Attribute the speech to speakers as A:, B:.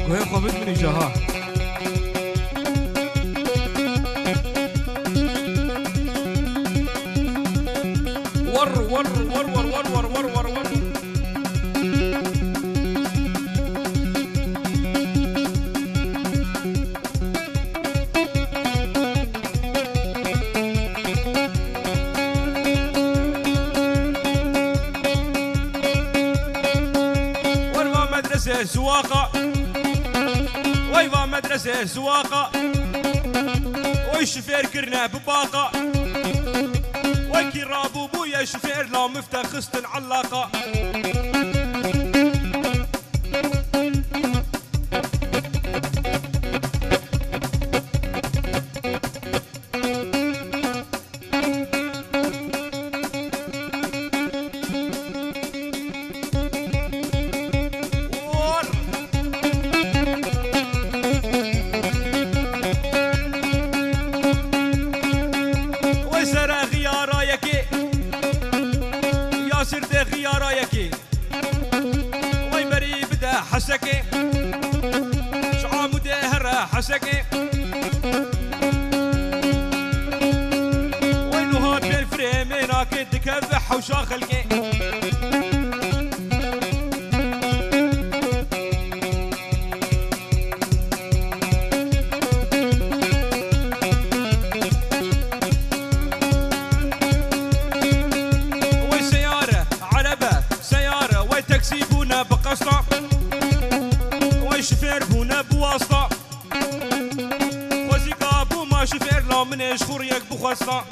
A: وهي خبز من جها ور ور ور ور ور ور ور ور ور سواقة ويبا مدرسة سواقة ويشفير كرنا بباقة ويكي رابو بويا شفير لا مفتاح خست علاقة حسكي شعام دهر حسكي وينو هاد بين فريمين اكيد كذح وشاخلكي وي سيارة عربة سيارة وي تاكسي بونا بقصة شفير بونا بواسطة خوزي كابو ما شفير لا منش خوريك بخواسطة